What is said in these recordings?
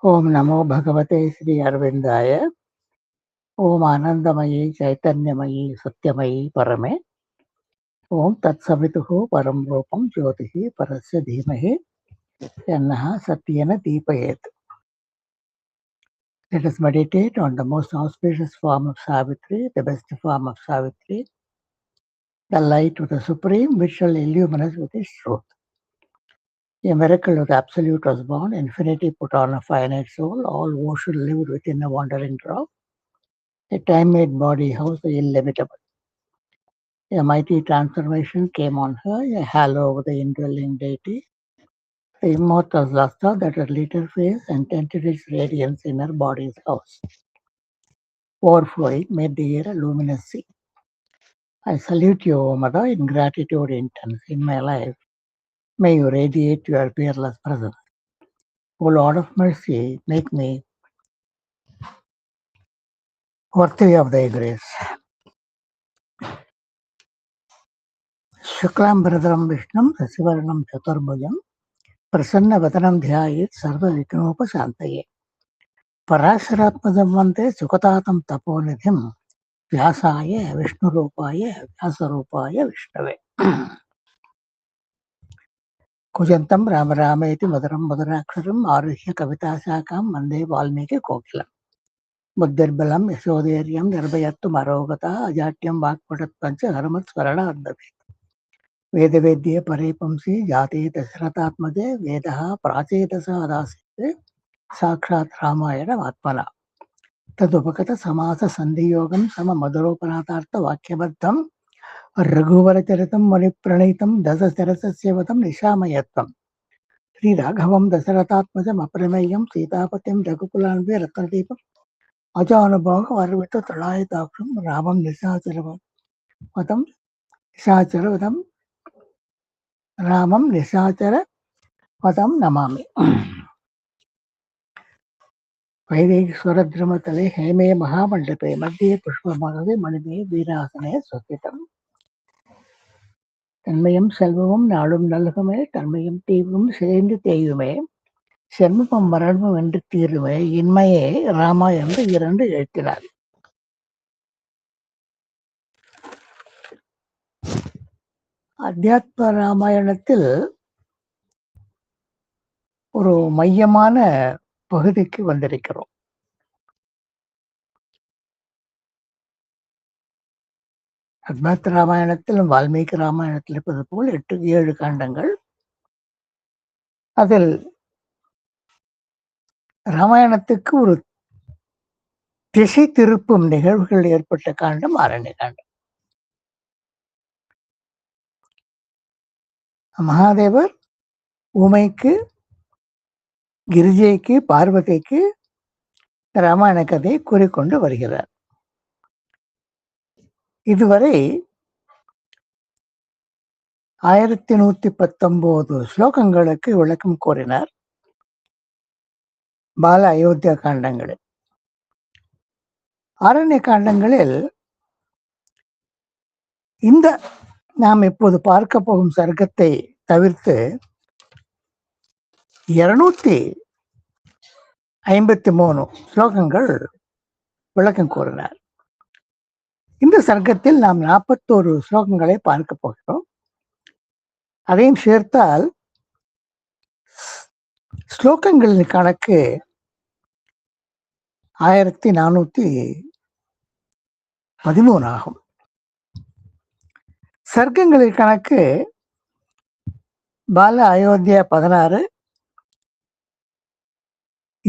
ओम नमो भगवते श्री अरविंदाय। ओम आनंदमयी चैतन्यमयी सत्यमयी परमे। ओम तत्सवितुः परं रूपं ज्योतिः परस्य धीमहि यन्नः सत्येन दीपयेत्. Let us meditate on the most auspicious form of Savitri, the best form of Savitri, the light of the Supreme, which shall illumine us with its truth. A miracle of the Absolute was born, infinity put on a finite soul, all ocean lived within a wandering drop. A time-made body housed the illimitable. A mighty transformation came on her, a halo over the indwelling deity. The immortal lustre that had lit her face and tinted its radiance in her body's house. Overflowing made the air a luminous sea. I salute you, O Mother, in gratitude intense in my life. May you radiate your peerless presence. O Lord of mercy, make me worthy of thy grace. Shuklam Bharadram Vishnam Sasivaranam Chaturbhujam Prasanna Vatanam Dhyayit Sarva Viknopasantaye. पराशरात्मजं वन्दे सुखतातं तपोनिधिं व्यासाय विष्णुरूपाय व्यासरूपाय विष्णवे. कुजन्तं राम रामेति मधुरं मधुराक्षरम् आरुह्य कविताशाखां वन्दे वाल्मीकिकोकिलम्. बुद्धिर्बलं यशोधैर्यं निर्भयत्वम् अरोगता अजाड्यं वाक्पटुत्वं च हनुमत्स्मरणार्धवेत्. वेदवेद्ये परे पुंसि जाते दशरथात्मजे वेदः प्राचेतसः दासीत् साक्षात् रामायणमात्मना. तदुपगत समास संधियोगं सम मधुरोपनाथार्थ वाक्यबद्धं रघुवरचरितं मुनिप्रणीतं दशरथसेवतं निशामयत्वं श्रीराघवं दशरथात्मजम् अप्रमेयं सीतापतिं रघुकुलान्वये रत्नदीपम् अजानुभावं वर्विततृणायताक्षं रामं निशाचरवदं नमामि. वैदेहीस्वरद्रुमतले हेमे महामण्डपे मध्ये पुष्पमालवे मणिमे வீராசனே சொத்திடம். தன்மையும் செல்வமும் நாளும் நல்குமே, தன்மையும் தீவும் சேர்ந்து தேயுமே, செல்வமும் மரணமும் என்று தீருமே, இன்மையே ராமா என்று 2 எழுத்தினார். அத்தியாத்ம ராமாயணத்தில் ஒரு மையமான பகுதிக்கு வந்திருக்கிறோம். அத்வைத ராமாயணத்தில் வால்மீகி ராமாயணத்தில் இருப்பது போல் 7 காண்டங்கள். அதில் ராமாயணத்துக்கு ஒரு திசை திருப்பும் நிகழ்வுகள் ஏற்பட்ட காண்டம் ஆரண்ய காண்டம். மகாதேவர் உமைக்கு, கிரிஜைக்கு, பார்வதிக்கு ராமாயண கதையை கூறிக்கொண்டு வருகிறார். இதுவரை 1119 ஸ்லோகங்களுக்கு விளக்கம் கூறினார் பால அயோத்தியா காண்டங்களில். ஆரண்ய காண்டங்களில் இந்த நாம் இப்போது பார்க்க போகும் சர்க்கத்தை தவிர்த்து 253 ஸ்லோகங்கள் விளக்கம் கூறினார். இந்த சர்க்கத்தில் நாம் 41 ஸ்லோகங்களை பார்க்க போகிறோம். அதையும் சேர்த்தால் ஸ்லோகங்களின் கணக்கு 1413 ஆகும். சர்க்கங்களின் கணக்கு பால அயோத்தியா 16,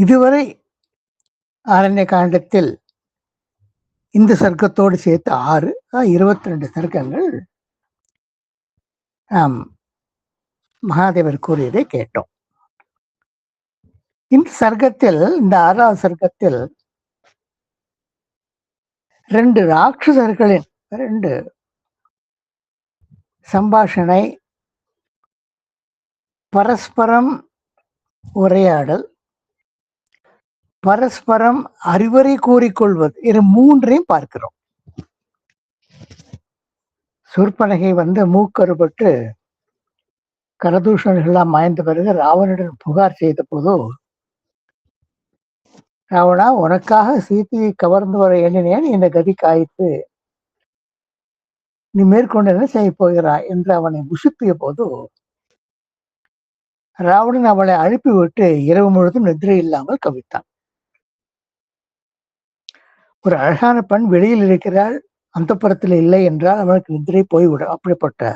இதுவரை ஆரண்ய காண்டத்தில் இந்த சர்க்கத்தோடு சேர்த்து 6, 22 சர்க்கங்கள் நாம் மகாதேவர் கூறியதை கேட்டோம். இந்த சர்க்கத்தில், இந்த 6வது சர்க்கத்தில் 2 ராட்சசர்களின் 2 சம்பாஷணை, பரஸ்பரம் உரையாடல், பரஸ்பரம் அறிவுரை கூறிக்கொள்வது, இது 3ஐயும் பார்க்கிறோம். சூர்பனகை மூக்கறுபட்டு கரதூஷணர்களெல்லாம் மாய்ந்த பிறகு ராவணனுடன் புகார் செய்த போதோ ராவணா, உனக்காக சீதையை கவர்ந்து வர எண்ணினேன், இந்த கதிக்கு ஆயிற்று. நீ மேற்கொண்டு என்ன செய்ய போகிறாய் என்று அவனை புசுப்பிய போது, ராவணன் அவளை அனுப்பிவிட்டு இரவு முழுதும் நித்திரை இல்லாமல் கவித்தான். ஒரு அழகான பெண் வெளியில் இருக்கிறாள், அந்தப்புறத்தில் இல்லை என்றால் அவனுக்கு நித்திரை போய்விடும். அப்படிப்பட்ட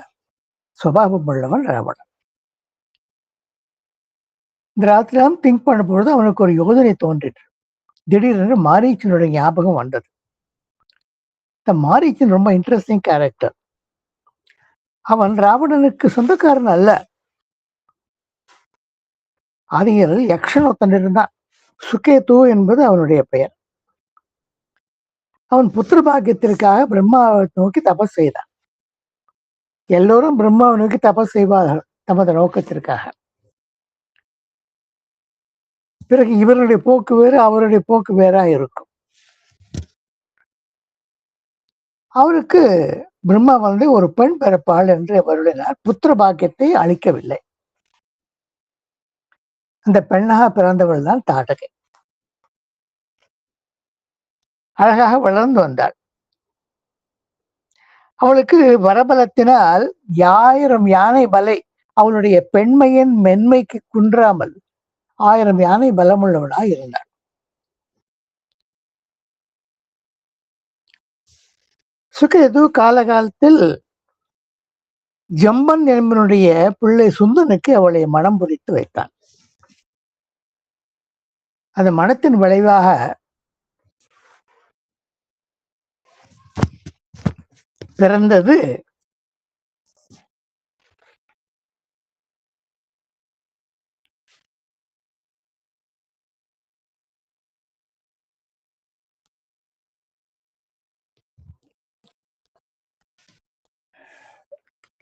சுபாவம் உள்ளவன் ராவணன். இந்த ராத்திரம் திங்க் பண்ணும் பொழுது அவனுக்கு ஒரு யோசனை தோன்றிற்று. திடீரென்று மாரீச்சனுடைய ஞாபகம் வந்தது. இந்த மாரீச்சன் ரொம்ப இன்ட்ரெஸ்டிங் கேரக்டர். அவன் ராவணனுக்கு சொந்தக்காரன் அல்ல. ஆதியில் யக்ஷன் ஒருத்தன் இருந்தான். சுகேது என்பது அவனுடைய பெயர். அவன் புத்திர பாக்கியத்திற்காக பிரம்மாவை நோக்கி தபஸ் செய்தான். எல்லோரும் பிரம்மாவை நோக்கி தபஸ் செய்வார்கள் தமது நோக்கத்திற்காக. பிறகு இவருடைய போக்கு வேறு, அவருடைய போக்கு வேறா இருக்கும். அவருக்கு பிரம்மா ஒரு பெண் பிறப்பாள் என்று வருடினார். புத்திர பாக்கியத்தை அளிக்கவில்லை. அந்த பெண்ணாக பிறந்தவள் தான் தாட்டகை. அழகாக வளர்ந்து வந்தாள். அவளுக்கு வரபலத்தினால் 1000 யானை பலை, அவளுடைய பெண்மையின் மென்மைக்கு குன்றாமல் 1000 யானை பலமுள்ளவளாக இருந்தாள். சுகேது காலகாலத்தில் ஜம்பன் என்பனுடைய பிள்ளை சுந்தனுக்கு அவளை மனம் புரித்து வைத்தான். அந்த மனத்தின் விளைவாக பிறந்தது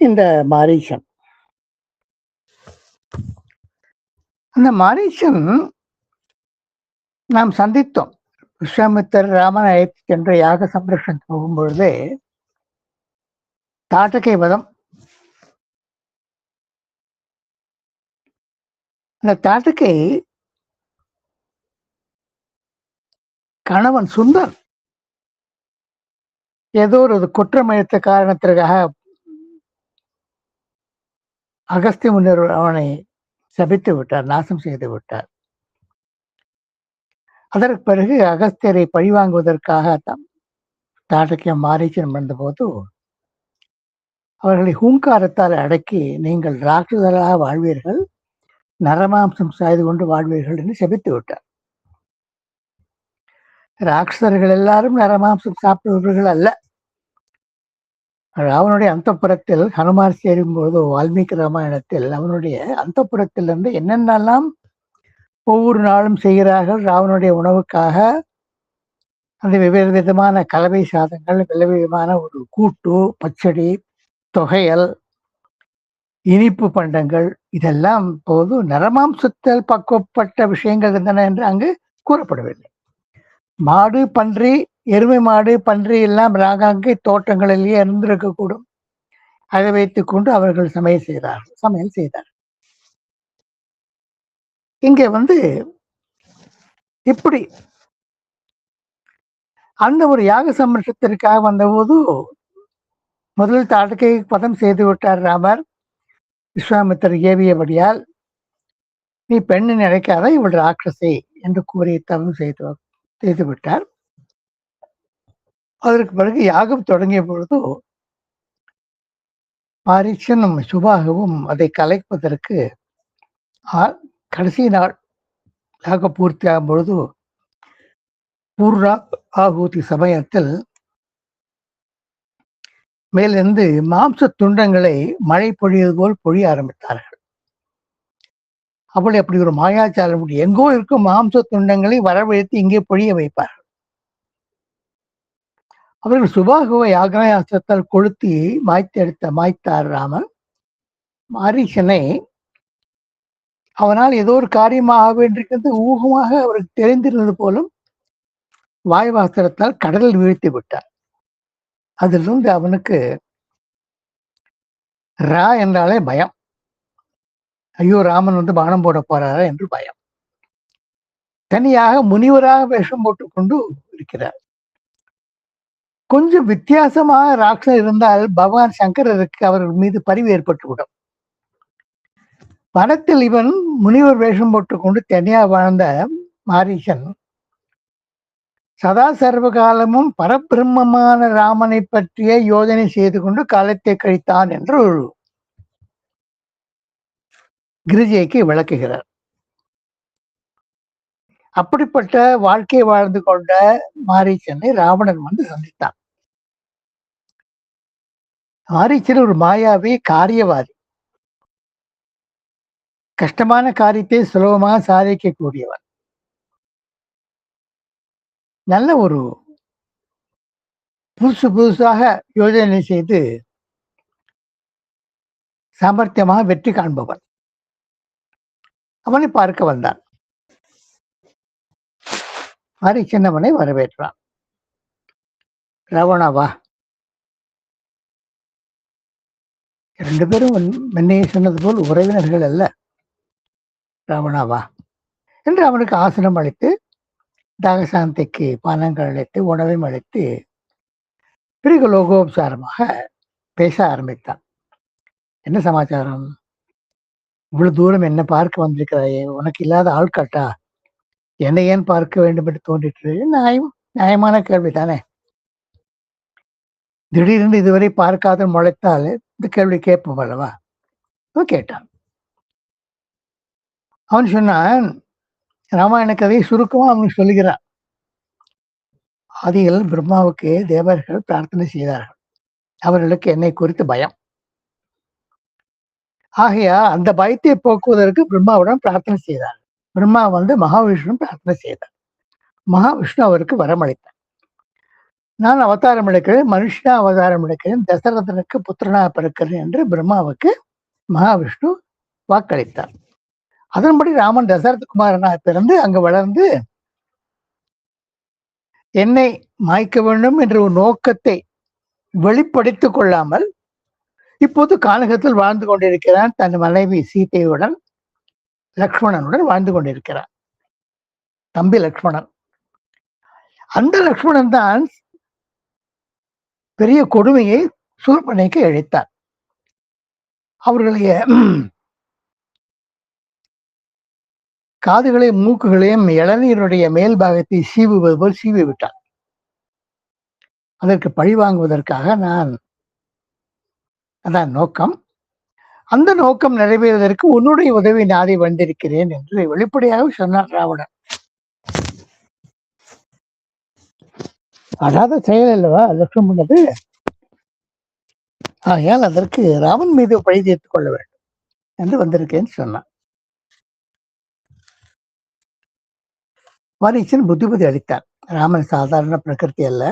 இந்த மாரீசன். அந்த மாரீசன் நாம் சந்தித்தோம். விஸ்வாமித்தர் ராமன் அழைத்து சென்ற யாக சம்ரக்ஷன் போகும் பொழுதே தாட்டகை வதம். அந்த தாட்டகை கணவன் சுந்தர் ஏதோ ஒரு குற்றம் இழைத்த காரணத்திற்காக அகஸ்திய முனிவர் அவனை சபித்து விட்டார், நாசம் செய்து விட்டார். அதற்கு பிறகு அகஸ்தியரை பழிவாங்குவதற்காக தாட்டகியம் மாரீச்சன் வந்தபோது அவர்களை ஹூங்காரத்தால் அடக்கி, நீங்கள் ராட்சதராக வாழ்வீர்கள், நரமாம்சம் சாய்து கொண்டு வாழ்வீர்கள் என்று செபித்து விட்டார். ராட்சதர்கள் எல்லாரும் நரமாம்சம் சாப்பிடுபவர்கள் அல்ல. அவனுடைய அந்தப்புறத்தில் ஹனுமார் சேரும் போது வால்மீகி ராமாயணத்தில் அவனுடைய அந்தப்புறத்திலிருந்து என்னென்னலாம் ஒவ்வொரு நாளும் செய்கிறார்கள் ராவனுடைய உணவுக்காக. அந்த வெவ்வேறு விதமான கலவை சாதங்கள், விதமான ஒரு கூட்டு, பச்சடி, தொகையல், இனிப்பு பண்டங்கள், இதெல்லாம் போது நரமாம்சத்தில் பக்குவப்பட்ட விஷயங்கள் இருந்தன என்று அங்கு கூறப்படவில்லை. மாடு, பன்றி, எருமை மாடு, பன்றி எல்லாம் ராகாங்கை தோட்டங்களிலேயே இருந்திருக்கக்கூடும். அதை வைத்துக் கொண்டு அவர்கள் சமையல் செய்தார். இங்கே இப்படி அந்த ஒரு யாக சமர்ஷத்திற்காக வந்தபோது முதல் தாட்டகை பதம் செய்து விட்டார் ராமர். விஸ்வாமித்தர் ஏவியபடியால், நீ பெண்ணை நினைக்காத, இவள் ராட்சசி என்று கூறி தவம் செய்து விட்டார். அதற்கு பிறகு யாகம் தொடங்கிய பொழுது மாரீச்சனும் சுபாகவும் அதை கலைப்பதற்கு கடைசி நாள் யாக பூர்த்தி ஆகும் பொழுது பூர்ணா ஆகூதி சமயத்தில் மேலிருந்து மாம்ச துண்டங்களை மழை பொழியது போல் பொழிய ஆரம்பித்தார்கள். அவளை அப்படி ஒரு மாயாச்சாரம் முடியும். எங்கோ இருக்கும் மாம்ச துண்டங்களை வரவழைத்து இங்கே பொழிய வைப்பார்கள். அவர்கள் சுபாகுவை ஆக்னேயாஸ்திரத்தால் கொளுத்தி மாய்த்தார் ராமன். மாரீசனை அவனால் ஏதோ ஒரு காரியமாக வேண்டியிருக்கிறது ஊகமாக அவருக்கு தெரிந்திருந்தது போலும் வாயுவாஸ்திரத்தால் கடலில் வீழ்த்தி விட்டார். அதிலிருந்து அவனுக்கு ரா என்றாலே பயம். ஐயோ, ராமன் பானம் போட போறாரா என்று பயம். தனியாக முனிவராக வேஷம் போட்டுக்கொண்டு இருக்கிறார். கொஞ்சம் வித்தியாசமாக ராட்சசர் இருந்தால் பகவான் சங்கரருக்கு அவர்கள் மீது பரிவு ஏற்பட்டுவிடும். வனத்தில் இவன் முனிவர் வேஷம் போட்டுக்கொண்டு தனியா வாழ்ந்த மாரீசன் சதா சர்வ காலமும் பரபிரம்மமான ராமனை பற்றிய யோஜனை செய்து கொண்டு காலத்தை கழித்தான் என்று ஒரு கிரிஜைக்கு விளக்குகிறார். அப்படிப்பட்ட வாழ்க்கை வாழ்ந்து கொண்ட மாரீச்சனை ராவணன் வந்து சந்தித்தான். மாரீச்சன் ஒரு மாயாவி, காரியவாதி. கஷ்டமான காரியத்தை சுலபமாக சாதிக்கக்கூடியவன். நல்ல ஒரு புதுசாக யோஜனை செய்து சாமர்த்தியமாக வெற்றி காண்பவன். அவனை பார்க்க வந்தான். மாரீச்சன் அவனை வரவேற்றான். ராவணாவா, ரெண்டு பேரும் முன்னையே சொன்னது போல் உறவினர்கள் அல்ல. ராவணாவா என்று அவனுக்கு ஆசனம் அளித்து, தாகசாந்திக்கு பானங்கள் அளித்து, உணவையும் அளித்து பிறகு லோகோபசாரமாக பேச ஆரம்பித்தான். என்ன சமாச்சாரம்? இவ்வளவு தூரம் என்ன பார்க்க வந்திருக்கிறாயே, உனக்கு இல்லாத ஆள்காட்டா? என்னை ஏன் பார்க்க வேண்டும் என்று தோன்றிட்டு? நியாயமான கேள்வி தானே. திடீரென்று இதுவரை பார்க்காத முளைத்தால் இந்த கேள்வி கேட்போம் அல்லவா? அவன் கேட்டான். அவன் சொன்னான், ராமாயண கதையை சுருக்கமா அவனுக்கு சொல்லுகிறான். ஆதியில் பிரம்மாவுக்கு தேவர்கள் பிரார்த்தனை செய்தார்கள். அவர்களுக்கு என்னை குறித்து பயம். ஆகையா அந்த பயத்தை போக்குவதற்கு பிரம்மாவுடன் பிரார்த்தனை செய்தார். பிரம்மா வந்து மகாவிஷ்ணு பிரார்த்தனை செய்தார். மகாவிஷ்ணு அவருக்கு வரமளித்தார். நான் அவதாரம் எடுக்கிறேன், மனுஷனா அவதாரம் எடுக்கிறேன், தசரதனுக்கு புத்திரனா பிறக்கிறேன் என்று பிரம்மாவுக்கு மகாவிஷ்ணு வாக்களித்தார். அதன்படி ராமன் தசரதகுமாரனாக பிறந்து அங்கு வளர்ந்து என்னை மாய்க்க வேண்டும் என்ற ஒரு நோக்கத்தை வெளிப்படுத்திக் கொள்ளாமல் இப்போது கானகத்தில் வாழ்ந்து கொண்டிருக்கிறான். தன் மனைவி சீதையுடன், லக்ஷ்மணனுடன் வாழ்ந்து கொண்டிருக்கிறான். தம்பி லக்ஷ்மணன். அந்த லக்ஷ்மணன் தான் பெரிய கொடுமையை சூர்பனைக்கு இழைத்தார். அவர்களுடைய காதுகளையும் மூக்குகளையும் இளநீருடைய மேல் பாகத்தை சீவுவது போல் சீவி விட்டார். அதற்கு பழி வாங்குவதற்காக அதான் நோக்கம். அந்த நோக்கம் நிறைவேறுவதற்கு உன்னுடைய உதவி நாடி வந்திருக்கிறேன் என்று வெளிப்படையாக சொன்னார் ராவணன். அடாத செயல் அல்லவா லட்சம் பண்ணது. ஆகையால் அதற்கு ராமன் மீது பழி தீர்த்துக் கொள்ள வேண்டும் என்று வந்திருக்கேன்னு சொன்னான். மாரீச்சன் புத்திபதி அளித்தான். ராமன் சாதாரண பிரகிருதி அல்ல,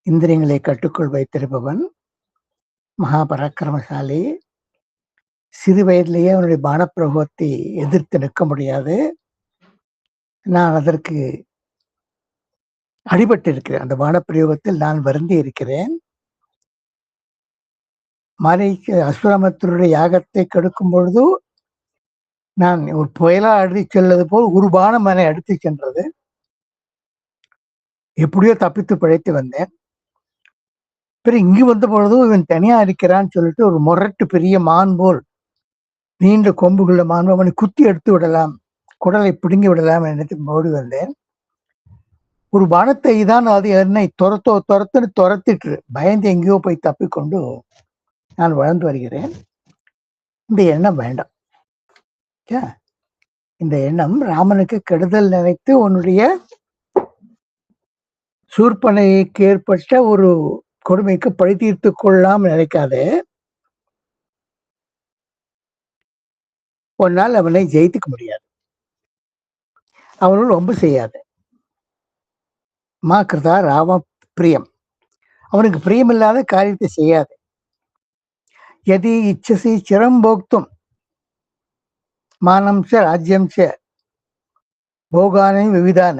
இந்திரியங்களை கட்டுக்குள் வைத்திருப்பவன், மகாபராக்கிரமசாலி. சிறு வயதிலேயே அவனுடைய பானப்பிரயோகத்தை எதிர்த்து நிற்க முடியாது. நான் அதற்கு அடிபட்டு இருக்கிறேன். அந்த பானப்பிரயோகத்தில் நான் வருந்தி இருக்கிறேன். அசுராமத்தினுடைய யாகத்தை கெடுக்கும் பொழுது நான் ஒரு புயலா அடித்து செல்வது போல் ஒரு பானம் என்னை அடித்து சென்றது. எப்படியோ தப்பித்து பிழைத்து வந்தேன். பிறகு இங்கு வந்த பொழுதும் இவன் தனியா இருக்கிறான்னு சொல்லிட்டு ஒரு முரட்டு பெரிய மான் போல் நீண்ட கொம்புகுள்ள மான் அவனை குத்தி எடுத்து விடலாம், குடலை பிடுங்கி விடலாம் என்று ஓடி வந்தேன். ஒரு பானத்தை தான் அது என்னை துரத்துன்னு துரத்திட்டு பயந்து எங்கேயோ போய் தப்பிக்கொண்டு நான் வளர்ந்து வருகிறேன். இந்த எண்ணம் வேண்டாம். இந்த எண்ணம் ராமனுக்கு கெடுதல் நினைத்து உன்னுடைய சூர்பனைக்கு ஏற்பட்ட ஒரு கொடுமைக்கு பழி தீர்த்து கொள்ளாமல் நினைக்காதே. ஒன்னால் அவனை ஜெயித்துக்க முடியாது. அவனும் ரொம்ப செய்யாது. மா கிருதா ராம பிரியம். அவனுக்கு பிரியமில்லாத காரியத்தை செய்யாது. எதி இச்சசி சிரம் போக்தும் மானம் ச ராஜ்யம் ச போகானை விவிதான.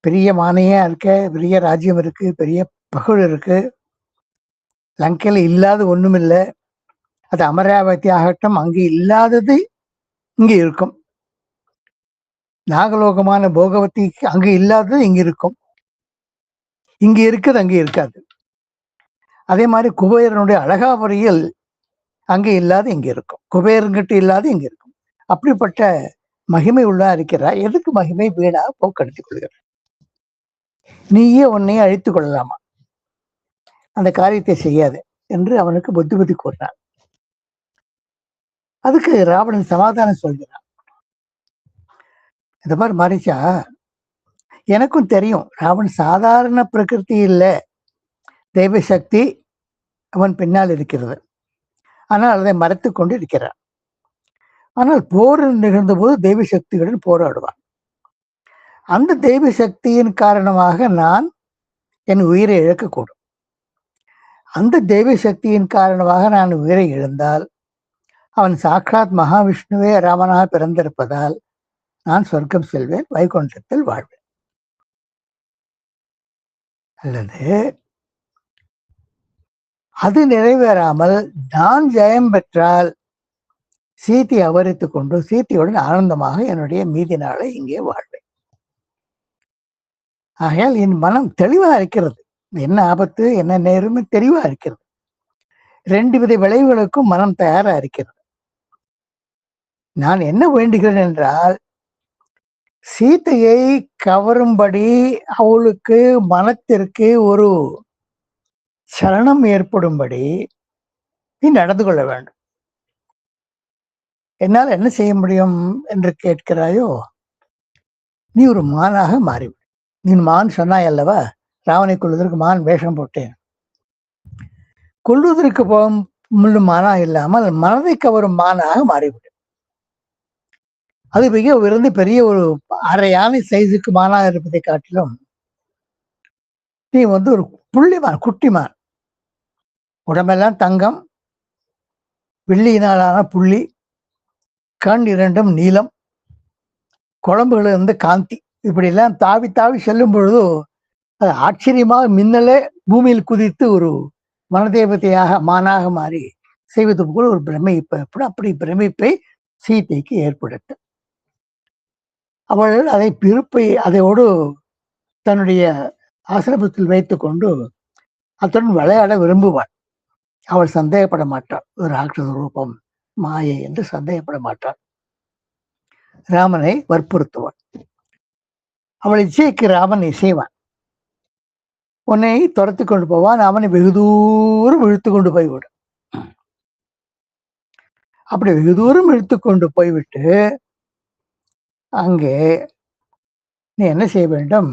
பெரிய மானையா இருக்க, பெரிய ராஜ்யம் இருக்கு, பெரிய பகல் இருக்கு. லங்கையில இல்லாத ஒண்ணும் இல்லை. அது அமராவதி ஆகட்டும், அங்கே இல்லாதது இங்கே இருக்கும். நாகலோகமான போகவதி அங்கு இல்லாதது இங்க இருக்கும், இங்க இருக்குது அங்கே இருக்காது. அதே மாதிரி குபேரனுடைய அழகாபுரியில் அங்கே இல்லாத இங்க இருக்கும், குபேரன்கிட்ட இல்லாத இங்க இருக்கும். அப்படிப்பட்ட மகிமை உள்ளா இருக்கிறாய், எதுக்கு மகிமை வீணா போக்கெடுத்துக் கொள்கிறார்? நீயே உன்னையே அழித்துக் கொள்ளலாமா? அந்த காரியத்தை செய்யாது என்று அவனுக்கு புத்தி கூறினான். அதுக்கு ராவணன் சமாதானம் சொல்கிறான். இந்த மாதிரி மாறிச்சா, எனக்கும் தெரியும் ராவணன் சாதாரண பிரகிருதி இல்லை, தெய்வ சக்தி அவன் பின்னால் இருக்கிறது. ஆனால் அதை மறைத்து கொண்டு இருக்கிறான். ஆனால் போர் நிகழ்ந்த போது தெய்வ சக்தியுடன் போராடுவான். அந்த தெய்வ சக்தியின் காரணமாக நான் என் உயிரை இழக்கக்கூடும். அந்த தெய்வ சக்தியின் காரணமாக நான் உயிரை இழந்தால் அவன் சாட்சாத் மகாவிஷ்ணுவே ராமனாக பிறந்திருப்பதால் நான் சொர்க்கம் செல்வேன், வைகுண்டத்தில் வாழ்வேன். அல்லது அது நிறைவேறாமல் நான் ஜெயம் பெற்றால் சீத்தை அபகரித்துக் கொண்டு சீத்தையுடன் ஆனந்தமாக என்னுடைய மீதி நாளை இங்கே வாழ்வேன். ஆகையால் என் மனம் தெளிவா இருக்கிறது, என்ன ஆபத்து என்ன நேரும்னு தெளிவா இருக்கிறது. 2 வித விளைவுகளுக்கும் மனம் தயாரா இருக்கிறது. நான் என்ன வேண்டுகிறேன் என்றால், சீத்தையை கவரும்படி அவளுக்கு மனத்திற்கு ஒரு சலனம் ஏற்படும்படி நீ நடந்து கொள்ள வேண்டும். என்னால் என்ன செய்ய முடியும் என்று கேட்கிறாயோ, நீ ஒரு மானாக மாறிவிடு. நீ மான் சொன்னாய் அல்லவா, ராவனை கொள்வதற்கு மான் வேஷம் போட்டேன். கொள்வதற்கு போகும் மானா இல்லாமல் மனதை கவரும் மானாக மாறிவிடு. அது மிக உயர்ந்து பெரிய ஒரு அரை யானை சைஸுக்கு மானாக இருப்பதை காட்டிலும் நீ ஒரு புள்ளிமான், குட்டிமான், உடம்பெல்லாம் தங்கம், வெள்ளியினாலான புள்ளி, கண் 2 நீளம், குழம்புகள் காந்தி, இப்படி எல்லாம் தாவி தாவி செல்லும் பொழுது அது ஆச்சரியமாக மின்னலே பூமியில் குதித்து ஒரு வனதேவதையாக மானாக மாறி செய்வது போல ஒரு பிரமிப்பு. அப்படி பிரமிப்பை சீத்தைக்கு ஏற்படுத்த அவள் அதை பிறப்பை அதையோடு தன்னுடைய ஆசிரமத்தில் வைத்துக் கொண்டு அத்துடன் விளையாட விரும்புவாள். அவள் சந்தேகப்பட மாட்டாள், ஒரு ராட்சச ரூபம் மாயை என்று சந்தேகப்பட மாட்டாள். ராமனை வற்புறுத்துவாள். அவள் இசைக்கு ராமன் இசைவான். உன்னை துரத்தி கொண்டு போவான், அவனை வெகு தூரம் இழுத்து கொண்டு போய்விடும். அப்படி வெகு தூரம் இழுத்து கொண்டு போய்விட்டு அங்கே நீ என்ன செய்ய வேண்டும்,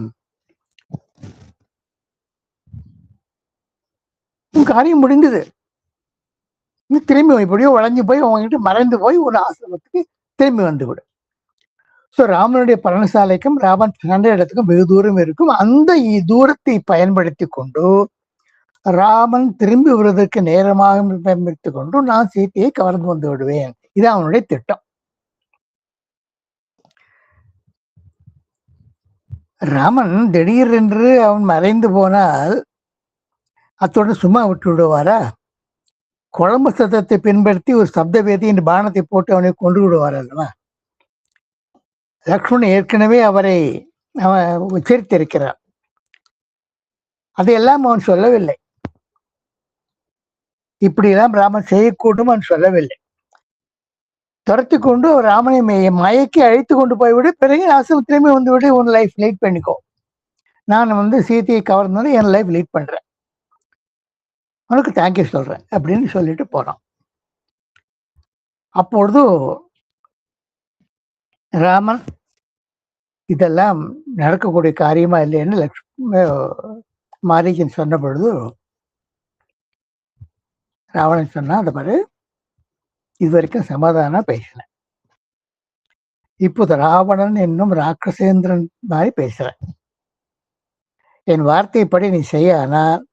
உன் காரியம் முடிந்தது. நீ திரும்பி இப்படியோ வளைஞ்சு போய் உங்ககிட்ட மறைந்து போய் ஒரு ஆசிரமத்துக்கு திரும்பி வந்துவிடும். ஸோ ராமனுடைய பரணசாலைக்கும் ராமன் கண்ட இடத்துக்கும் வெகு தூரம் இருக்கும். அந்த தூரத்தை பயன்படுத்தி கொண்டு ராமன் திரும்பி வருவதற்கு நேரமாக பயன்படுத்தி கொண்டு நான் சீத்தையை கவர்ந்து வந்து விடுவேன். இது அவனுடைய திட்டம். ராமன் திடீரென்று அவன் மறைந்து போனால் அத்துடன் சும்மா விட்டு விடுவாரா? குழம்பு சத்தத்தை பின்படுத்தி ஒரு சப்த வேதியின் பானத்தை போட்டு அவனை கொண்டு விடுவார் அல்லவா? லக்ஷ்மணன் ஏற்கனவே அவரை அவன் உச்சரித்திருக்கிறார். அதையெல்லாம் அவன் சொல்லவில்லை. இப்படியெல்லாம் ராமன் செய்யக்கூடும் அவன் சொல்லவில்லை. துரத்தி கொண்டு ராமனை மயக்கி அழைத்து கொண்டு போய்விடு, பிறகு ஆசிரமத்திலுமே வந்து விடு, உன் லைஃப் லீட் பண்ணிக்கோ, நான் சீத்தையை கவர்ந்து என் லைஃப் லீட் பண்றேன், உனக்கு தேங்க்யூ சொல்றேன் அப்படின்னு சொல்லிட்டு போறான். அப்பொழுது ராமன் இதெல்லாம் நடக்கக்கூடிய காரியமா இல்லைன்னு மாரீச்சன் சொன்ன பொழுது ராவணன் சொன்னா, அந்த மாதிரி இது வரைக்கும் சமாதானம் பேசினேன், இப்போது ராவணன் என்னும் ராட்சசேந்திரன் மாதிரி பேசுறேன், என் வார்த்தைப்படி நீ செய்ய. ஆனால்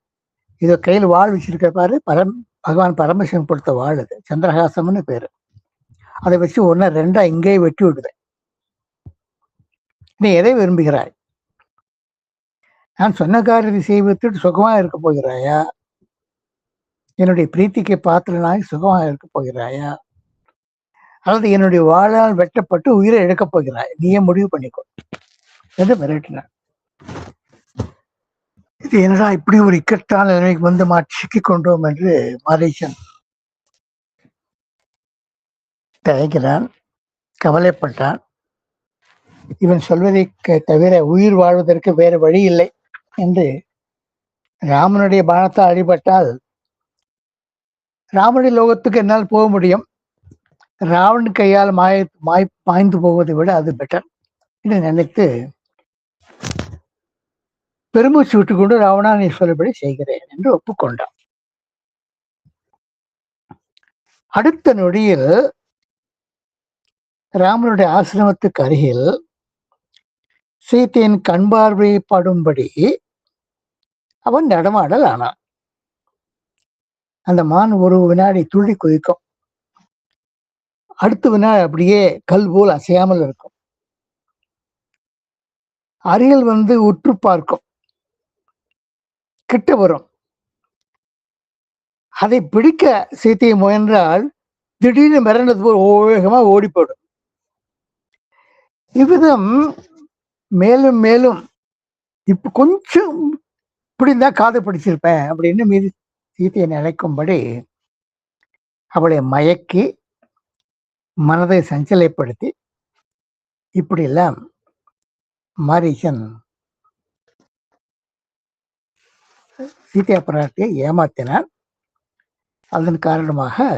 இதோ கையில் வாழ் வச்சிருக்க பாரு, பகவான் பரமசிவன் கொடுத்த வாழ், அது சந்திரஹாசம்னு பேரு. அதை வச்சு 1 2 இங்கேயே வெட்டி விடுவேன். நீ எதை விரும்புகிறாய்? நான் சொன்ன காரியத்தை செய்வதற்கு சுகமா இருக்க போகிறாயா? என்னுடைய பிரீத்திக்கு பாத்திரனாய் சுகமாக இருக்க போகிறாயா? அல்லது என்னுடைய வாழால் வெட்டப்பட்டு உயிரை இழக்கப் போகிறாய், நீயே முடிவு பண்ணிக்கோ என்று மிரட்டினார். இது என்னடா இப்படி ஒரு இக்கட்டான நிலைமைக்கு வந்து சிக்கிக் கொண்டோம் என்று மாரீசன் தயங்கினான், கவலைப்பட்டான். இவன் சொல்வதை தவிர உயிர் வாழ்வதற்கு வேறு வழி இல்லை என்று ராமனுடைய பானத்தால் அடிபட்டால் ராவண லோகத்துக்கு என்னால் போக முடியும், ராவணன் கையால் மாய்ந்து போவதை விட அது பெட்டர் என்று நினைத்து பெருமூச்சு விட்டுக்கொண்டு ராவணா நீ சொல்லபடி செய்கிறேன் என்று ஒப்புக்கொண்டான். அடுத்த நொடியில் ராமனுடைய ஆசிரமத்துக்கு அருகில் சீத்தையின் கண் பார்வையை படும்படி அவன் நடமாடல் ஆனான். அந்த மான் ஒரு வினாடி துள்ளி குதிக்கும், அடுத்த வினாடி அப்படியே கல் போல் அசையாமல் இருக்கும். அருகில் வந்து உற்று பார்க்கும், கிட்ட வரும். அதை பிடிக்க சீத்தையை முயன்றால் திடீர்னு மிரண்டது போல் வேகமா ஓடி போடும். இவ்விதம் மேலும் மேலும் இப்ப கொஞ்சம் இப்படிதான் காதை பிடிச்சிருப்பேன் அப்படின்னு மீது சீத்தையை நினைக்கும்படி அவளை மயக்கி மனதை சஞ்சலைப்படுத்தி இப்படியெல்லாம் மாரீசன் சீதையா பிராட்டியை ஏமாத்தினான். அதன் காரணமாக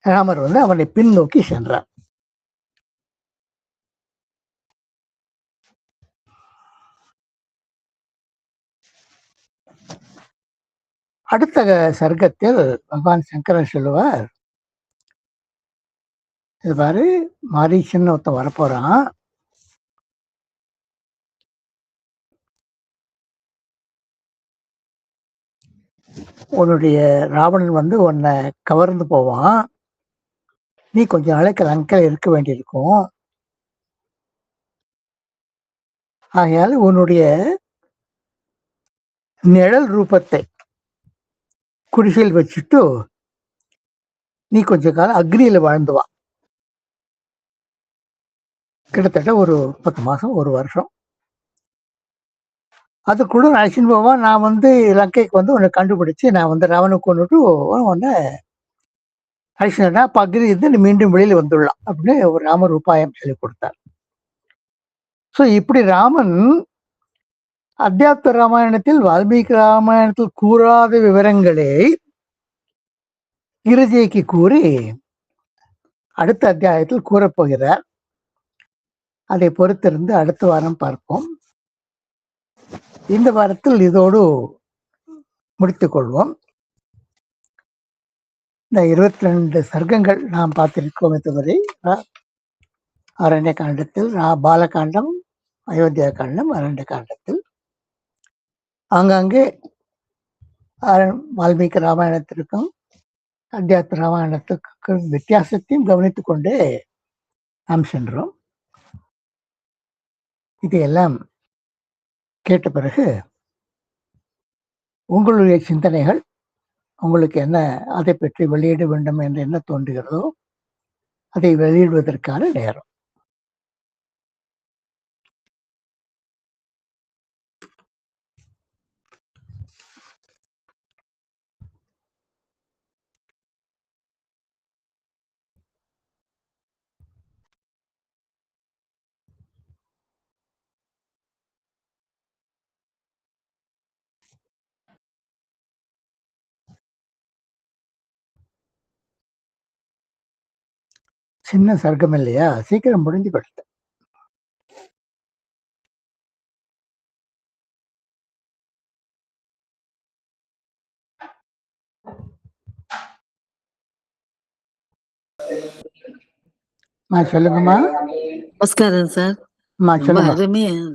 ராமர் வந்து அவனை பின்னோக்கி சென்றார். அடுத்த சர்க்கத்தில் பகவான் சங்கரர் சொல்லுவார், இது பாரு மாரீசன் ஒருத்தன் வரப்போறான், உன்னுடைய ராவணன் வந்து உன்னை கவர்ந்து போவான், நீ கொஞ்சம் நாளைக்கு லங்கையில் இருக்க வேண்டியிருக்கும், ஆகையால் உன்னுடைய நிழல் ரூபத்தை குடிசையில் வச்சுட்டு நீ கொஞ்ச காலம் அக்னியில வாழ்ந்துவா, கிட்டத்தட்ட ஒரு 10 மாசம் 1 வருஷம். அதுக்குள்ள அழைச்சின்னு போவான். நான் வந்து லங்கைக்கு வந்து உன்னை கண்டுபிடிச்சு நான் வந்து ராவனை கொண்டுட்டு உன்னை அழைச்சினா அக்னி இருந்து நீ மீண்டும் வெளியில் வந்துடலாம் அப்படின்னு ஒரு ராமர் உபாயம் சொல்லி கொடுத்தார். ஸோ இப்படி ராமன் அத்தியாத்ம ராமாயணத்தில் வால்மீகி ராமாயணத்தில் கூறாத விவரங்களை இறுதிக்கு கூறி அடுத்த அத்தியாயத்தில் கூறப்போகிறார். அதை பொறுத்திருந்து அடுத்த வாரம் பார்ப்போம். இந்த வாரத்தில் இதோடு முடித்துக் கொள்வோம். இந்த 22 சர்க்கங்கள் நாம் பார்த்திருக்கோம். இதுவரை அரண்ய காண்டத்தில் பாலகாண்டம், அயோத்தியா காண்டம், அரண்ய காண்டத்தில் ஆங்காங்கே வால்மீகி ராமாயணத்திற்கும் அத்தியாத்ம ராமாயணத்துக்கு வித்தியாசத்தையும் கவனித்துக் கொண்டே நாம் சென்றோம். இதையெல்லாம் கேட்ட பிறகு உங்களுடைய சிந்தனைகள், உங்களுக்கு என்ன அதை பற்றி வெளியிட வேண்டும் என்று என்ன தோன்றுகிறதோ அதை வெளியிடுவதற்கான நேரம். சின்ன சர்க்கம் இல்லையா, சீக்கிரம் முடிஞ்சு படுத்த. சொல்லுங்கம்மா. நமஸ்காரம் சார்.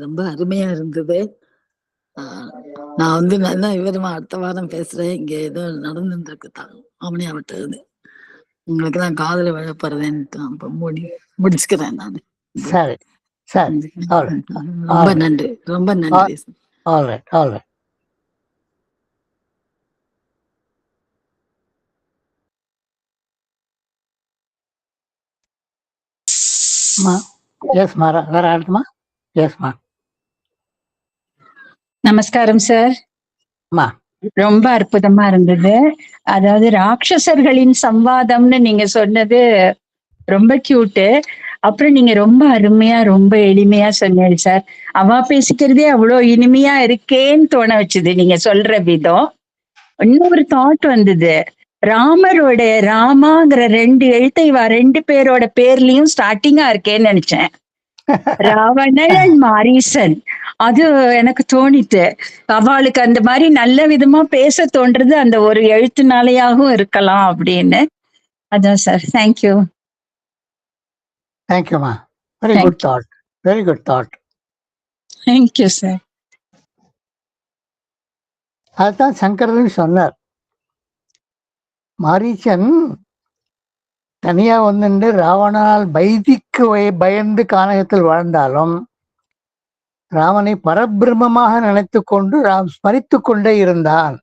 ரொம்ப அருமையா இருந்தது. நான் வந்து நல்லா விவரமா அடுத்த வாரம் பேசுறேன். இங்க ஏதோ நடந்துருக்கு ஆமணியா விட்டது, உங்களுக்கு தான் காதல விழப்படுறேன்னு முடிச்சுக்கிறேன் நான். சரி சரி, ரொம்ப நன்றி, ரொம்ப நன்றி. All right. எஸ்மா, வேற அடுத்துமா? எஸ்மா. நமஸ்காரம் சார். ரொம்ப அற்புதமா இருந்தது. அதாவது ராட்சசர்களின் சம்வாதம்னு நீங்க சொன்னது ரொம்ப கியூட்டு. அப்புறம் நீங்க ரொம்ப அருமையா ரொம்ப எளிமையா சொன்னீங்க சார். அவா பேசிக்கிறதே அவ்வளோ இனிமையா இருக்கேன்னு தோண வச்சுது நீங்க சொல்ற விதம். இன்னொரு தாட் வந்தது. ராமரோட ராமாங்கிற 2 எழுத்தை இவ 2 பேரோட பேர்லயும் ஸ்டார்டிங்கா இருக்கேன்னு நினைச்சேன். ராவணன் மாரீசன். அது எனக்கு தோணித்து. அவளுக்கு அந்த மாதிரி நல்ல விதமா பேச தோன்றது அந்த ஒரு எழுத்துனாலையாகவும் இருக்கலாம் அப்படின்னு. அதான் சார். தேங்க்யூ. தேங்க்யூமா. Very good thought. Very good thought. Thank you sir. அதுதான் சங்கரன் சொன்னார். மாரீச்சன் தனியா வந்து ராவணால் வைதிக்கு பயந்து கானகத்தில் வாழ்ந்தாலும் ராமனை பரபிரம்மமாக நினைத்து கொண்டு ஸ்மரித்து கொண்டே இருந்தான்.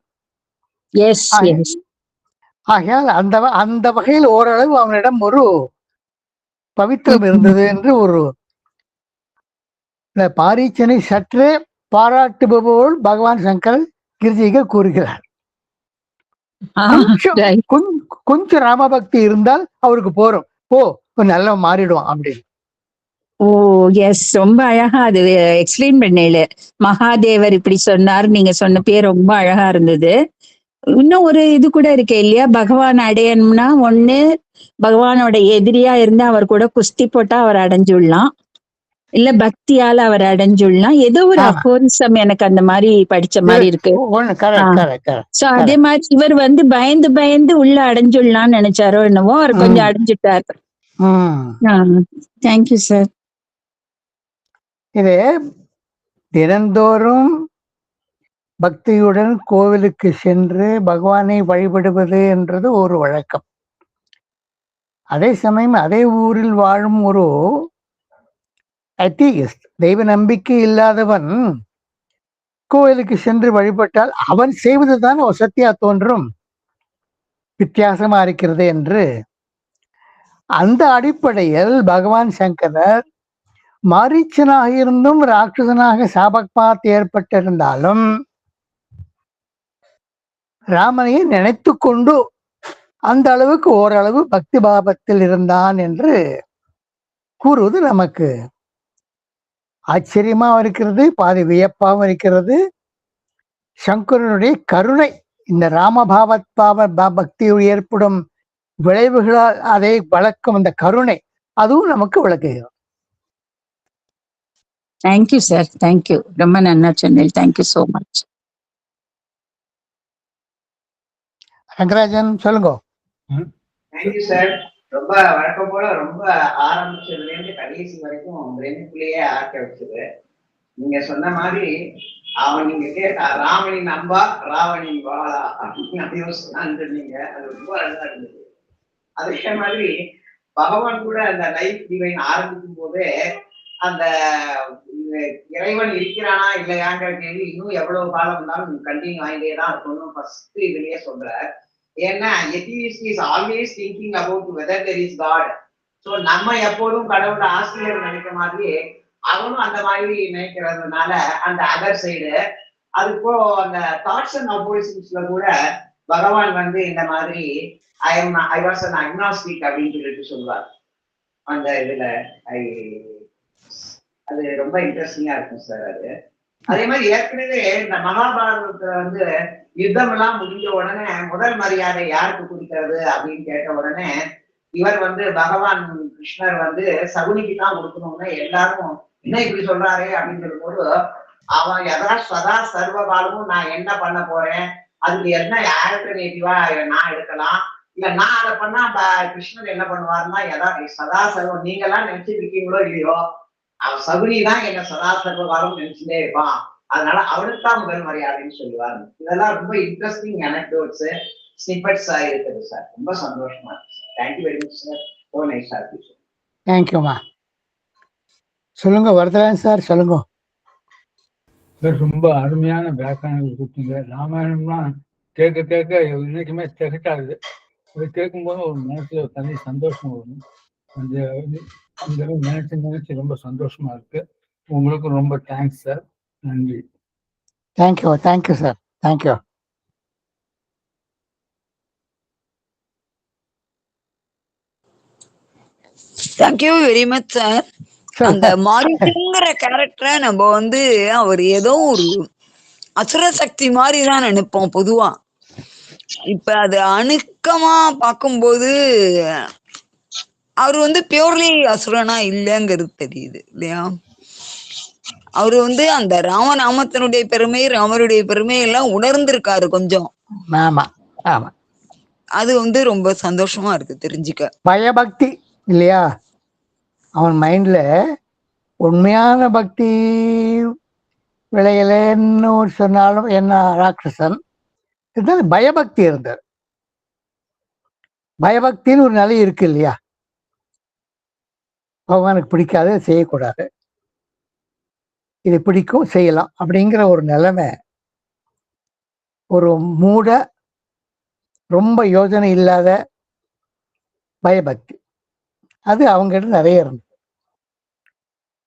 ஆகையால் அந்த வகையில் ஓரளவு அவனிடம் ஒரு பவித்திரம் இருந்தது என்று ஒரு பாரீச்சனை சற்றே பாராட்டுபவர்கள் பகவான் சங்கர் கிருதிக கூறுகிறார். கொஞ்சம் ராமபக்தி இருந்தால் அவருக்கு போறோம், நல்லா மாறிடுவான் அப்படின்னு. ஓ எஸ், ரொம்ப அழகா அது எக்ஸ்பிளைன் பண்ணல. மகாதேவர் இப்படி சொன்னார், நீங்க சொன்ன பேர் ரொம்ப அழகா இருந்தது. இன்னும் ஒரு இது கூட இருக்கு இல்லையா, பகவான் அடையணும்னா ஒண்ணு பகவானோட எதிரியா இருந்தா அவர் கூட குஸ்தி போட்டா அவர் அடைஞ்சுடலாம், இல்ல பக்தியால அவர் அடைஞ்சுடலாம். ஏதோ ஒரு அபோரிசம் எனக்கு அந்த மாதிரி படிச்ச மாதிரி இருக்கு. சோ அதே மாதிரி இவர் வந்து பயந்து பயந்து உள்ள அடைஞ்சுடலாம்னு நினைச்சாரோ என்னவோ, அவர் கொஞ்சம் அடைஞ்சுட்டார். Thank you sir. இது தினந்தோறும் பக்தியுடன் கோவிலுக்கு சென்று பகவானை வழிபடுவது என்றது ஒரு வழக்கம். அதே சமயம் அதே ஊரில் வாழும் ஒரு அத்தியஸ்ட், தெய்வ நம்பிக்கை இல்லாதவன் கோவிலுக்கு சென்று வழிபட்டால் அவன் செய்வதுதான் வசத்தியா தோன்றும், வித்தியாசமா இருக்கிறது என்று. அந்த அடிப்படையில் பகவான் சங்கரர் மாரீச்சனாக இருந்தும் ராட்சசனாக சாபப்பாத் ஏற்பட்டிருந்தாலும் ராமனையை நினைத்து கொண்டு அந்த அளவுக்கு ஓரளவு பக்தி பாவத்தில் இருந்தான் என்று கூறுவது நமக்கு ஆச்சரியமாகவும் இருக்கிறது, பாதி வியப்பாகவும் இருக்கிறது. சங்கரனுடைய கருணை, இந்த ராமபாவ பக்தியில் ஏற்படும் விளைவுகளால் அதை வளர்க்கும் அந்த கருணை, அதுவும் நமக்கு விளக்குகிறது. Thank you sir. தேங்க்யூ. ரொம்ப நன்னா சொன்னீங்க. Thank you so much. ரங்கராஜன் சொல்லுங்க. Thank you sir. ரொம்ப வழக்கம் போல ரொம்ப ஆரம்பிச்சதுல இருந்து கடைசி வரைக்கும் ரெண்டுக்குள்ளேயே ஆக்க வச்சது. நீங்க சொன்ன மாதிரி நீங்க கேட்டா ராமனின் அன்பா ராவணின் வாழா அப்படின்னு சொன்னீங்க. அது ரொம்ப அழகா இருந்தது. அதே மாதிரி பகவான் கூட அந்த லைஃப் டிவைன் ஆரம்பிக்கும் போதே அந்த இறைவன் இருக்கிறானா இல்லையாங்கிற கேள்வி இன்னும் எவ்வளவு காலம் இருந்தாலும் கண்டினியூ ஆகிட்டே தான் இருக்கணும் ஃபர்ஸ்ட் இதுலயே சொல்ற. ஏன்னா atheist is always thinking about whether there is God. So நம்ம எப்போதும் கடவுளை ஆசிரியர் நினைக்க மாதிரி அவனும் அந்த மாதிரி நினைக்கிறதுனால அந்த அதர் சைடு அதுக்கோ அந்த தாட்ஸ் அண்ட் அப்போசிஷன்ஸ்ல கூட பகவான் வந்து இந்த மாதிரி ஐ வாஸ் அன் அக்னாஸ்டிக் அப்படின்னு சொல்லிட்டு சொல்லுவார் அந்த இதுல. அது ரொம்ப இன்ட்ரெஸ்டிங்கா இருக்கும் சார். அது அதே மாதிரி ஏற்கனவே இந்த மகாபாரதத்துல வந்து யுத்தம் எல்லாம் முடிஞ்ச உடனே முதல் மரியாதை யாருக்கு கொடுக்கிறது அப்படின்னு கேட்ட உடனே இவர் வந்து பகவான் கிருஷ்ணர் வந்து சகுனிக்கு தான் கொடுக்கணும்னு எல்லாரும் என்ன இப்படி சொல்றாரு அப்படிங்கிற போது அவன் சதா சர்வ காலமும் நான் என்ன பண்ண போறேன், அதுக்கு என்ன ஆல்டர்னேட்டிவா நான் எடுக்கலாம், இல்ல நான் அதை பண்ணா கிருஷ்ணர் என்ன பண்ணுவாருன்னா சதா சர்வம் நீங்க எல்லாம் நினைச்சிட்டு இருக்கீங்களோ இல்லையோ, அவன் சகுனி தான் என்ன சதா சர்வ காலம் நினைச்சுட்டே இருப்பான், அதனால அவனுக்கு தான் முதல் மரியாதைன்னு சொல்லுவாரு. இதெல்லாம் ரொம்ப இன்ட்ரெஸ்டிங் அனெக்டோட்ஸ் ஸ்னிப்பெட்ஸ் இருக்குது சார். ரொம்ப சந்தோஷமா இருக்கு sir. Thank you very much sir. Oh nice sir. தேங்க்யூமா. சொல்லுங்க வரதராஜன் சார், சொல்லுங்க. ரொம்ப அருமையான வியாக்கியானங்கள் கொடுத்தீங்க. ராமாயணம்லாம் கேட்க கேட்க இன்னைக்குமே திகட்டாது. அது கேட்கும்போது ஒரு மனசுல தனி சந்தோஷம் வரும். அந்த இதெல்லாம் நினைச்சு ரொம்ப சந்தோஷமா இருக்கு. உங்களுக்கு ரொம்ப தேங்க்ஸ் சார். நன்றி. Thank you sir. Thank you. Thank you very much sir. அந்த மாரிங்கிற கேரக்டரை நம்ம வந்து அவர் ஏதோ ஒரு அசுர சக்தி மாதிரிதான் நினைப்போம் பொதுவா. இப்ப அது அணுக்கமா பார்க்கும்போது அவர் வந்து பியூர்லி அசுரனா இல்லைங்கிறது தெரியுது இல்லையா? அவரு வந்து அந்த ராமநாமத்தினுடைய பெருமை, ராமருடைய பெருமை எல்லாம் உணர்ந்திருக்காரு கொஞ்சம். ஆமா ஆமா, அது வந்து ரொம்ப சந்தோஷமா இருக்கு தெரிஞ்சுக்க. பயபக்தி இல்லையா அவன் மைண்ட்ல? உண்மையான பக்தி விளையலன்னு சொன்னாலும் என்ன ராட்சசன், இருந்தாலும் பயபக்தி இருந்தார். பயபக்தின்னு ஒரு நிலை இருக்கு இல்லையா? பகவானுக்கு பிடிக்காது, செய்யக்கூடாது, இது பிடிக்கும் செய்யலாம் அப்படிங்கிற ஒரு நிலைமை, ஒரு மூட ரொம்ப யோஜனை இல்லாத பயபக்தி, அது அவங்ககிட்ட நிறைய இருந்தது.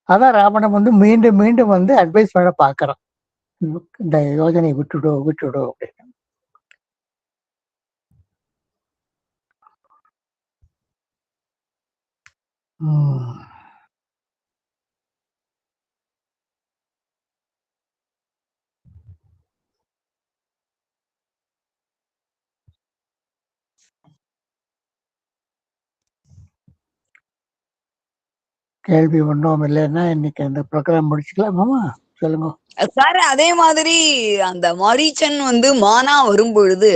அதான் ராவணன் வந்து மீண்டும் மீண்டும் வந்து அட்வைஸ் பண்ண பார்க்கறான், இந்த யோஜனை விட்டுடும் அப்படின்னு. கேள்வி ஒன்றும் இல்லைன்னா இன்னைக்கு அந்த ப்ரோக்ராம் முடிச்சுக்கலாமாமா? சொல்லுங்க சார். அதே மாதிரி அந்த மாரீச்சன் வந்து மானா வரும் பொழுது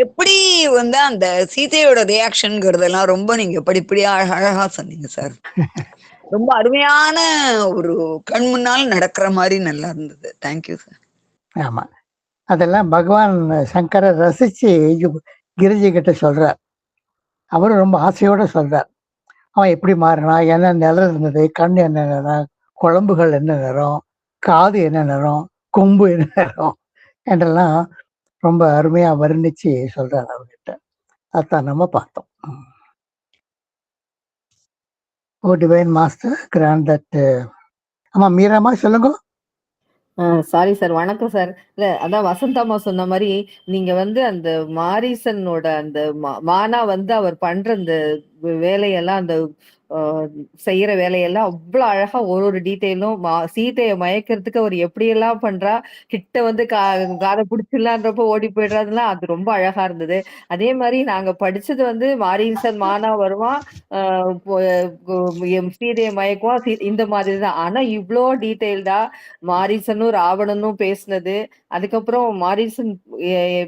எப்படி வந்து அந்த சீதையோட ரியாக்ஷன்ங்கிறதெல்லாம் ரொம்ப நீங்க படிப்படியா அழகா சொன்னீங்க சார். ரொம்ப அருமையான ஒரு கண் முன்னால் நடக்கிற மாதிரி நல்லா இருந்தது. Thank you sir. ஆமா, அதெல்லாம் பகவான் சங்கரர் ரசிச்சு கிரிஜி கிட்ட சொல்றார். அவரும் ரொம்ப ஆசையோட சொல்றார், அவன் எப்படி மாறினா, என்ன நிறம் இருந்தது, கண் என்ன நிறம், குழம்புகள் என்ன நிறம், காது என்ன நிறம், கொம்பு என்ன நிறம் என்றெல்லாம் ரொம்ப அருமையா வர்ணிச்சு சொல்றாரு அவர்கிட்ட. அதான் நம்ம பார்த்தோம். ஓ டிவைன் மாஸ்டர் கிராண்ட் தட். ஆமா மீராமா சொல்லுங்க. சாரி சார், வணக்கம் சார். இல்ல அதான் வசந்தாமா சொன்ன மாதிரி நீங்க வந்து அந்த மாரீசனோட அந்த மானா வந்து அவர் பண்ற அந்த வேலையெல்லாம், அந்த செய்யற வேலையெல்லாம் அவ்வளவு அழகா ஒரு ஒரு டீட்டெயிலும் சீதையை மயக்கிறதுக்கு அவர் எப்படியெல்லாம் பண்றா, கிட்ட வந்து காதை பிடிச்சிடலான்றப்ப ஓடி போயிடுறதுலாம் அது ரொம்ப அழகா இருந்தது. அதே மாதிரி நாங்க படிச்சது வந்து மாரீசன் மானா வருவான், சீதையை மயக்குவான், இந்த மாதிரி தான். ஆனா இவ்வளோ டீட்டெயில்டா மாரீசனும் ராவணனும் பேசினது, அதுக்கப்புறம் மாரீசன்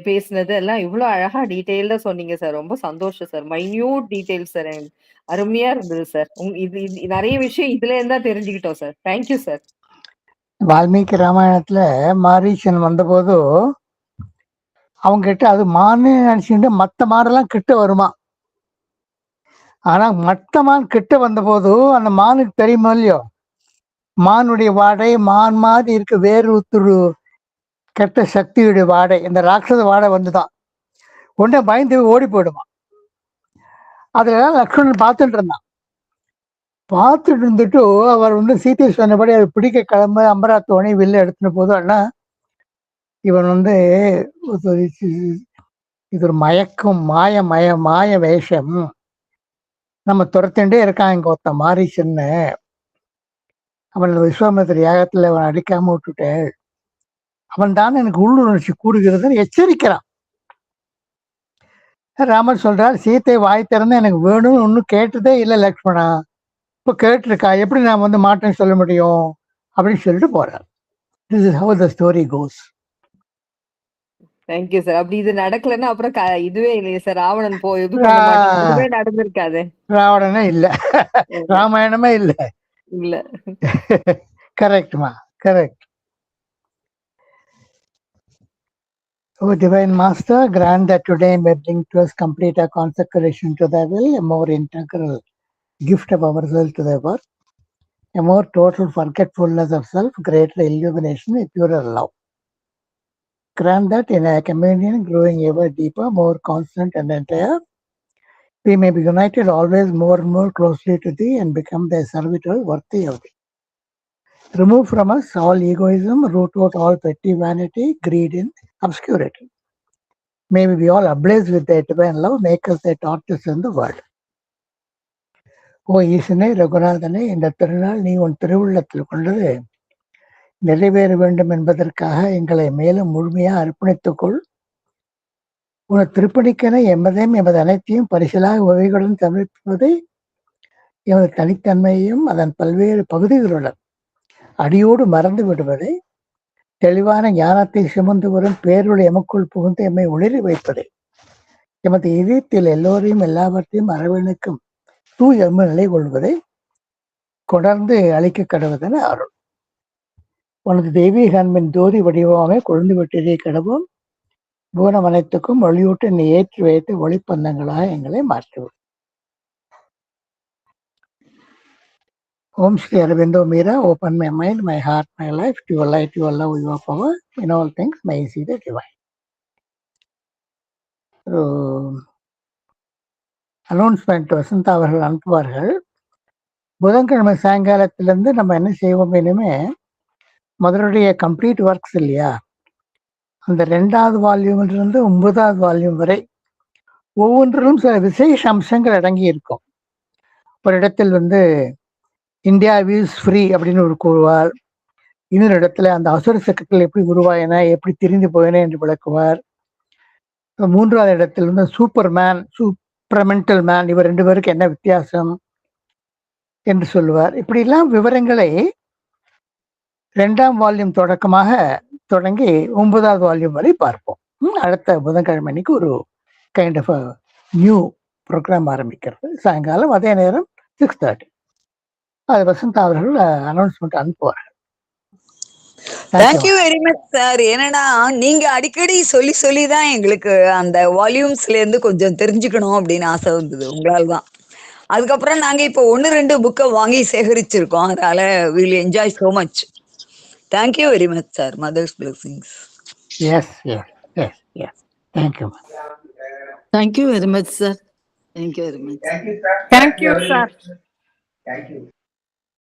பேசினது எல்லாம் இவ்வளவு அழகா டீட்டெயில்டா சொன்னீங்க சார். ரொம்ப சந்தோஷம் சார். மைன்யூட் டீட்டெயில் சார், அருமையா இருந்தது சார். இது நிறைய விஷயம் இதுல இருந்தா தெரிஞ்சுக்கிட்டோம் சார். Thank you sir. வால்மீகி ராமாயணத்துல மாரீசன் வந்தபோது அவங்க கிட்ட அது மான்னு நினைச்சுட்டு மற்ற மானெல்லாம் கிட்ட வருமா. ஆனா மற்ற மான் கிட்ட வந்தபோது அந்த மானுக்கு தெரியுமா இல்லையோ, மானுடைய வாடை மான் மாதிரி இருக்கு, வேறு ஒருத்தர் கெட்ட சக்தியுடைய வாடை, இந்த ராட்சத வாடை வந்துதான். உடனே பயந்து ஓடி போயிடுமா. அதுல லக்ஷ்மணன் பார்த்துட்டு இருந்தான். பார்த்துட்டு இருந்துட்டு அவர் வந்து சீதை சொன்னபடி அது பிடிக்க கிளம்ப அம்பராத்தோணி வெளில எடுத்துன போது, அண்ணா இவன் வந்து இது ஒரு மயக்கம், மாய வேஷம், நம்ம துரத்துட்டே இருக்கான் இங்க ஒருத்த மாரீசன்னு, அவன் விஸ்வாமித்திர யாகத்துல அவன் அடிக்காம விட்டுட்டேன், அவன் தானே எனக்கு உள்ளுணர்ச்சி கூடுகிறதுன்னு எச்சரிக்கிறான். ராமர் சொல்றார், சீத்தை வாய் திறந்து எனக்கு வேணும்னு ஒன்னும் கேட்டதே இல்லை லக்ஷ்மணா, இப்போ கேட்டிருக்கா, எப்படி நான் வந்து மாட்டேன்னு சொல்ல முடியும் அப்படின்னு சொல்லிட்டு போறார். This is how the story goes. Thank you sir. அப்படி இது நடக்கலன்னா அப்புறம் இதுவே இல்லையே சார், ராவணன் இதுவே நடந்திருக்காது, ராவணனே இல்ல, ராமாயணமே இல்ல. கரெக்ட்மா, correct. Oh, Divine Master, grant that today may bring to us complete our consecration to thy will, a more integral gift of ourselves to thy work, a more total forgetfulness of self, greater illumination, a purer love. Grant that in our communion, growing ever deeper, more constant and entire, we may be united always more and more closely to thee and become thy servitors worthy of thee. Remove from us all egoism, root out all petty vanity, greed, and obscurity. May we be all ablaze with thy divine love, make us thy torches in the world. ஓ ஈசனே ரகுநாதனே, இந்த திருநாள் நீ உன் திருவுள்ளத்தில் கொண்டது நிறைவேற வேண்டும் என்பதற்காக எங்களை மேலும் முழுமையாக அர்ப்பணித்துக்கொள். உனது திருப்பணிக்கென எமதையும் எமது அனைத்தையும் பரிசலாக உதவிகளுடன் சமர்ப்பிப்பதை, எமது தனித்தன்மையையும் அதன் பல்வேறு பகுதிகளுடன் அடியோடு மறந்து விடுவதை, தெளிவான ஞானத்தை சுமந்து வரும் பேருடைய எமக்குள் புகுந்து எம்மை ஒளிரி வைப்பதை, எமது இதயத்தில் எல்லோரையும் எல்லாவற்றையும் அரவணைக்கும் தூய் எம்ம நிலை கொள்வதை கொணர்ந்து அழிக்க கடவுதென அருள். உனது தெய்வீக அன்பின் ஜோதி வடிவமே கொழுந்து விட்டதே கடவும், பூனம் அனைத்துக்கும் ஒளியூட்டு நீ ஏற்றி வைத்து ஒளிப்பந்தங்களாக எங்களை மாற்றுவோம். ஓம் Sri Aurobindo Mira, open my mind, my heart, my life, your light, your love, your power, in all things my see the divine. ஒரு அனௌன்ஸ்மெண்ட் வசந்தா அவர்கள் அனுப்புவார்கள். புதன்கிழமை சாயங்காலத்திலேருந்து நம்ம என்ன செய்வோம், இனிமே முதலுடைய கம்ப்ளீட் ஒர்க்ஸ் இல்லையா, அந்த 2வது வால்யூமிலிருந்து 9வது வால்யூம் வரை ஒவ்வொன்றிலும் சில விசேஷ அம்சங்கள் அடங்கி இருக்கும். ஒரு இடத்தில் இந்தியா வியூஸ் ஃப்ரீ அப்படின்னு ஒரு கூறுவார். இன்னொரு இடத்துல அந்த அசுர சக்கரங்கள் எப்படி உருவாயின, எப்படி திரிந்து போயின என்று விளக்குவார். 3வது இடத்தில் சூப்பர்மேன், சூப்பர்மெண்டல் மேன், இவர் 2 பேருக்கு என்ன வித்தியாசம் என்று சொல்லுவார். இப்படிலாம் விவரங்களை 2ஆம் வால்யூம் தொடக்கமாக தொடங்கி 9வது வால்யூம் வரை பார்ப்போம். அடுத்த புதன்கிழமை அன்னைக்கு ஒரு கைண்ட் ஆஃப் நியூ ப்ரோக்ராம் ஆரம்பிக்கிறது சாயங்காலம், அதே நேரம் 6:30. அது வசந்தா அவர்கள் அனௌன்ஸ்மெண்ட் அனுப்புவார்கள். Thank you very much sir. ஏன்னா நீங்க அடிக்கடி சொல்லி சொல்லிதான் எங்களுக்கு அந்த வால்யூம்ஸ்ல இருந்து கொஞ்சம் தெரிஞ்சுக்கணும் அப்படின்னு ஆசை வந்தது உங்களால் தான். அதுக்கப்புறம் நாங்க இப்போ 1-2 புக்கை வாங்கி சேகரிச்சிருக்கோம். அதனால will enjoy so much. Thank you very much sir. Mother's blessings. Yes yes yes yes thank you. Thank you very much sir. Thank you very much. Thank you, sir. Thank you, sir. Thank you.